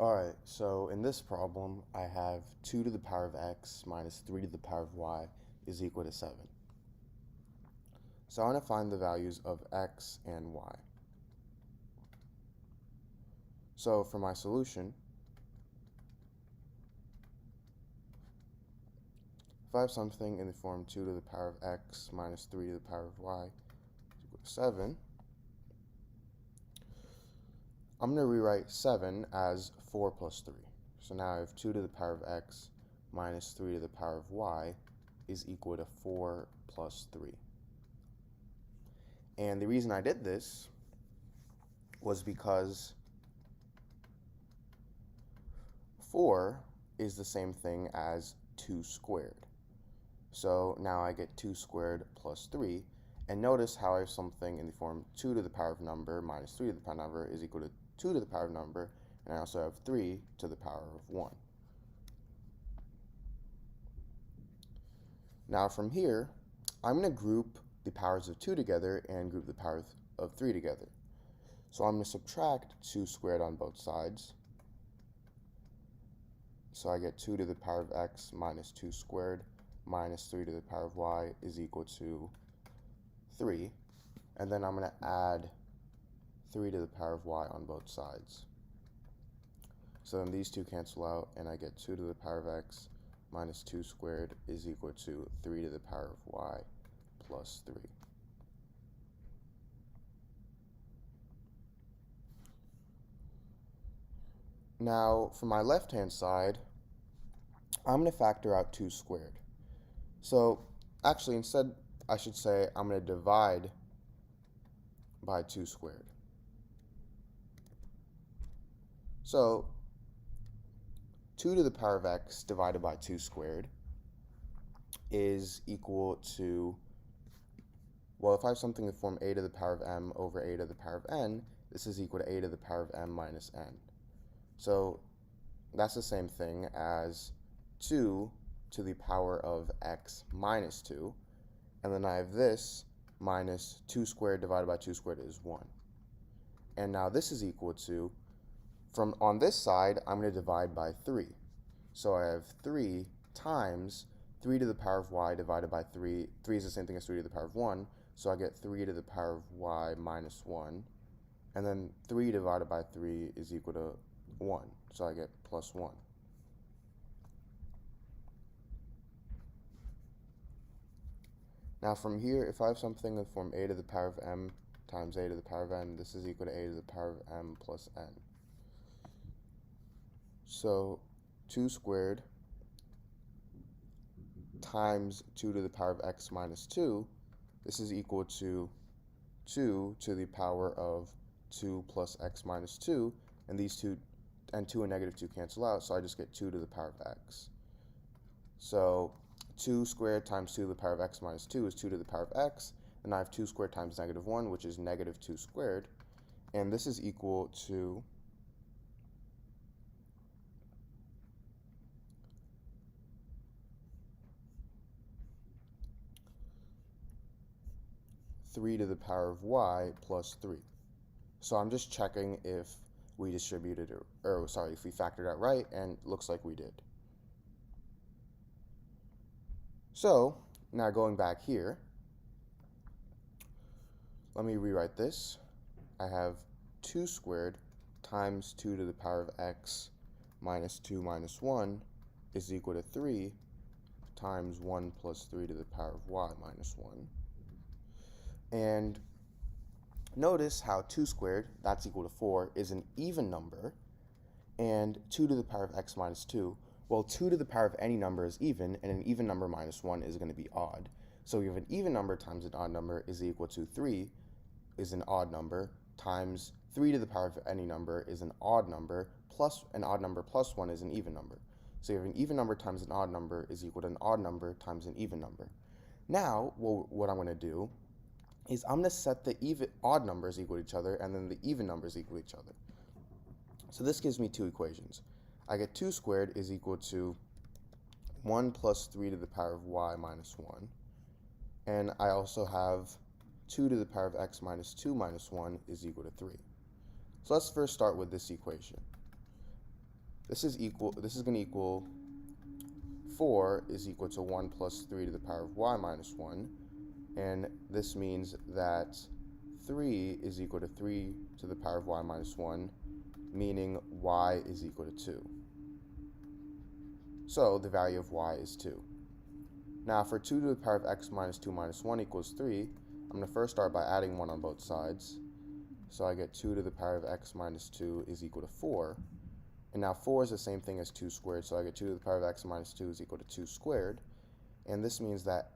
Alright, so in this problem, I have 2 to the power of x minus 3 to the power of y is equal to 7. So I want to find the values of x and y. So for my solution, if I have something in the form 2 to the power of x minus 3 to the power of y is equal to 7, I'm going to rewrite 7 as 4 plus 3. So now I have 2 to the power of x minus 3 to the power of y is equal to 4 plus 3. And the reason I did this was because 4 is the same thing as 2 squared. So now I get 2 squared plus 3. And notice how I have something in the form 2 to the power of number minus 3 to the power of number is equal to 2 to the power of number, and I also have 3 to the power of 1. Now from here, I'm going to group the powers of 2 together and group the powers of 3 together. So I'm going to subtract 2 squared on both sides. So I get 2 to the power of x minus 2 squared minus 3 to the power of y is equal to 3. And then I'm going to add 3 to the power of y on both sides. So then these two cancel out, and I get 2 to the power of x minus 2 squared is equal to 3 to the power of y plus 3. Now, for my left-hand side, I'm going to factor out 2 squared. So, actually, instead, I should say I'm going to divide by 2 squared. So, 2 to the power of x divided by 2 squared is equal to, well, if I have something in the form a to the power of m over a to the power of n, this is equal to a to the power of m minus n. So that's the same thing as 2 to the power of x minus 2. And then I have this minus 2 squared divided by 2 squared is 1. And now this is equal to, from on this side, I'm going to divide by 3. So I have 3 times 3 to the power of y divided by 3. 3 is the same thing as 3 to the power of 1. So I get 3 to the power of y minus 1. And then 3 divided by 3 is equal to 1. So I get plus 1. Now from here, if I have something in the form a to the power of m times a to the power of n, this is equal to a to the power of m plus n. So 2 squared times 2 to the power of x minus 2, this is equal to 2 to the power of 2 plus x minus 2, and these two, and 2 and negative 2 cancel out, so I just get 2 to the power of x. So 2 squared times 2 to the power of x minus 2 is 2 to the power of x, and I have 2 squared times negative 1, which is negative 2 squared, and this is equal to 3 to the power of y plus 3. So I'm just checking if we distributed, or sorry, if we factored out right, and it looks like we did. So now going back here, let me rewrite this. I have 2 squared times 2 to the power of x minus 2 minus 1 is equal to 3 times 1 plus 3 to the power of y minus 1. And notice how 2 squared, that's equal to 4, is an even number, and 2 to the power of x minus 2, well, 2 to the power of any number is even, and an even number minus 1 is going to be odd. So we have an even number times an odd number is equal to 3 is an odd number, times 3 to the power of any number is an odd number, plus an odd number plus 1 is an even number. So you have an even number times an odd number is equal to an odd number times an even number. Now, what I'm going to do is I'm going to set the odd numbers equal to each other, and then the even numbers equal to each other. So this gives me two equations. I get 2 squared is equal to 1 plus 3 to the power of y minus 1. And I also have 2 to the power of x minus 2 minus 1 is equal to 3. So let's first start with this equation. this is going to equal 4 is equal to 1 plus 3 to the power of y minus 1, and this means that 3 is equal to 3 to the power of y minus 1, meaning y is equal to 2. So the value of y is 2. Now for 2 to the power of x minus 2 minus 1 equals 3, I'm going to first start by adding 1 on both sides. So I get 2 to the power of x minus 2 is equal to 4. And now 4 is the same thing as 2 squared, so I get 2 to the power of x minus 2 is equal to 2 squared. And this means that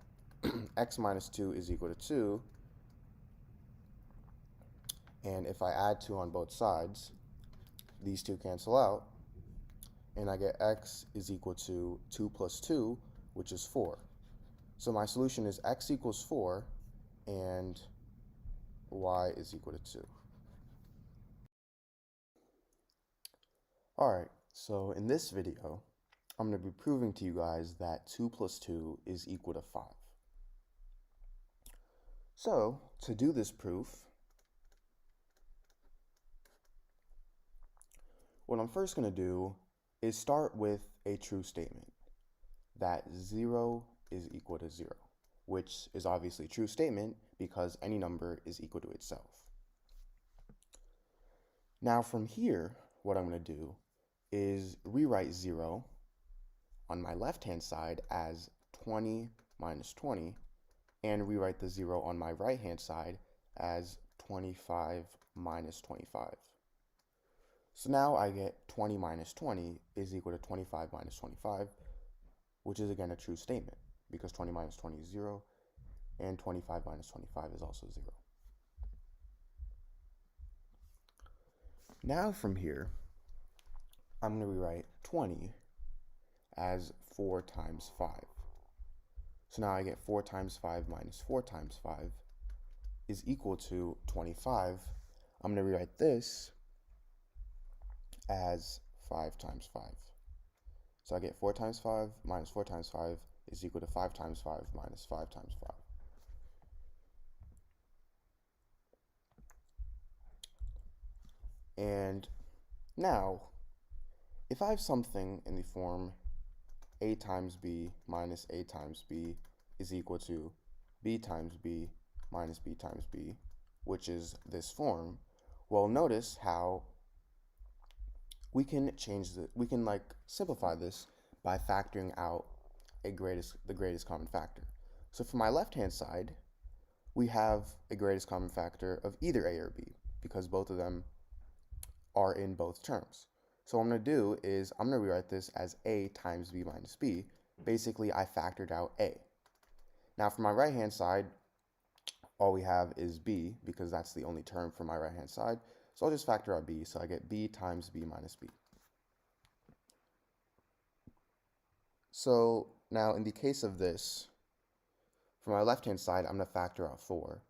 x minus 2 is equal to 2. And if I add 2 on both sides, these two cancel out, and I get x is equal to 2 plus 2, which is 4. So my solution is x equals 4, and y is equal to 2. Alright, so in this video, I'm going to be proving to you guys that 2 plus 2 is equal to 5. So, to do this proof, what I'm first going to do is start with a true statement, that 0 is equal to 0, which is obviously a true statement because any number is equal to itself. Now from here, what I'm going to do is rewrite 0 on my left-hand side as 20 minus 20, and rewrite the 0 on my right-hand side as 25 minus 25. So now I get 20 minus 20 is equal to 25 minus 25, which is again a true statement, because 20 minus 20 is 0, and 25 minus 25 is also 0. Now from here, I'm going to rewrite 20 as 4 times 5. So now I get 4 times 5 minus 4 times 5 is equal to 25. I'm going to rewrite this as 5 times 5. So I get 4 times 5 minus 4 times 5 is equal to 5 times 5 minus 5 times 5. And now, if I have something in the form a times b minus a times b is equal to b times b minus b times b, which is this form, well, notice how we can simplify this by factoring out the greatest common factor. So for my left-hand side, we have a greatest common factor of either a or b, because both of them are in both terms. So what I'm going to do is I'm going to rewrite this as a times b minus b. Basically, I factored out a. Now for my right-hand side, all we have is b, because that's the only term for my right-hand side. So I'll just factor out b, so I get b times b minus b. So now in the case of this, for my left-hand side, I'm going to factor out 4.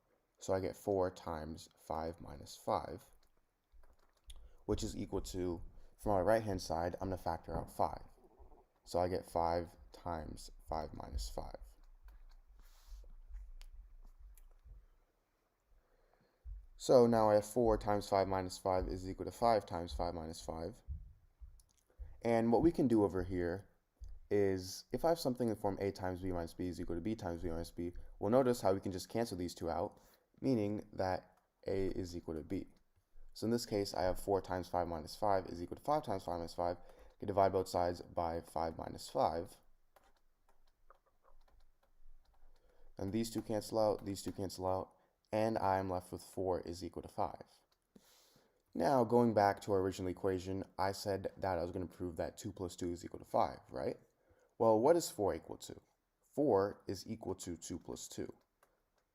So I get 4 times 5 minus 5, which is equal to, for my right-hand side, I'm going to factor out 5. So I get 5 times 5 minus 5. So now I have 4 times 5 minus 5 is equal to 5 times 5 minus 5. And what we can do over here is, if I have something in the form a times b minus b is equal to b times b minus b, we'll notice how we can just cancel these two out, meaning that a is equal to b. So in this case, I have 4 times 5 minus 5 is equal to 5 times 5 minus 5. I can divide both sides by 5 minus 5. And these two cancel out, these two cancel out, and I am left with 4 is equal to 5. Now, going back to our original equation, I said that I was going to prove that 2 plus 2 is equal to 5, right? Well, what is 4 equal to? 4 is equal to 2 plus 2.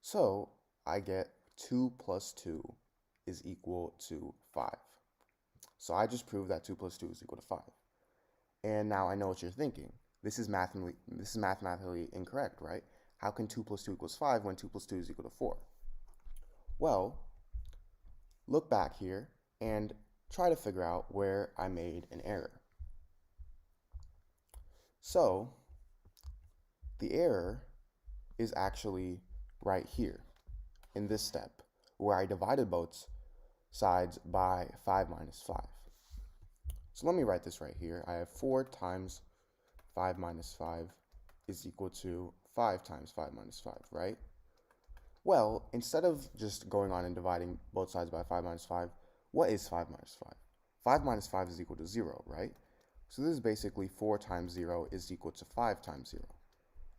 So, I get 2 plus 2 is equal to 5. So I just proved that 2 plus 2 is equal to 5. And now I know what you're thinking. This is mathematically incorrect, right? How can 2 plus 2 equals 5 when 2 plus 2 is equal to 4? Well, look back here and try to figure out where I made an error. So, the error is actually right here in this step, where I divided both sides by 5 minus 5. So let me write this right here. I have 4 times 5 minus 5 is equal to 5 times 5 minus 5, right? Well, instead of just going on and dividing both sides by 5 minus 5, what is 5 minus 5? 5 minus 5 is equal to 0, right? So this is basically 4 times 0 is equal to 5 times 0.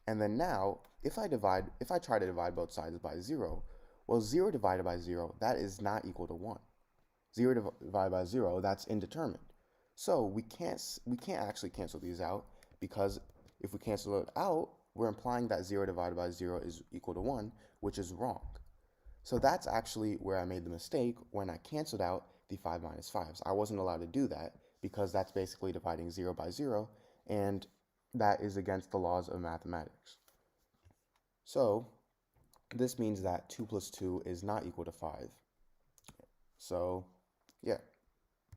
And then now, if I try to divide both sides by 0, well, 0 divided by 0, that is not equal to 1. 0 divided by 0, that's indeterminate. So we can't actually cancel these out, because if we cancel it out, we're implying that 0 divided by 0 is equal to 1, which is wrong. So that's actually where I made the mistake when I canceled out the 5 minus 5s. I wasn't allowed to do that because that's basically dividing 0 by 0, and that is against the laws of mathematics. So this means that 2 plus 2 is not equal to 5. So yeah.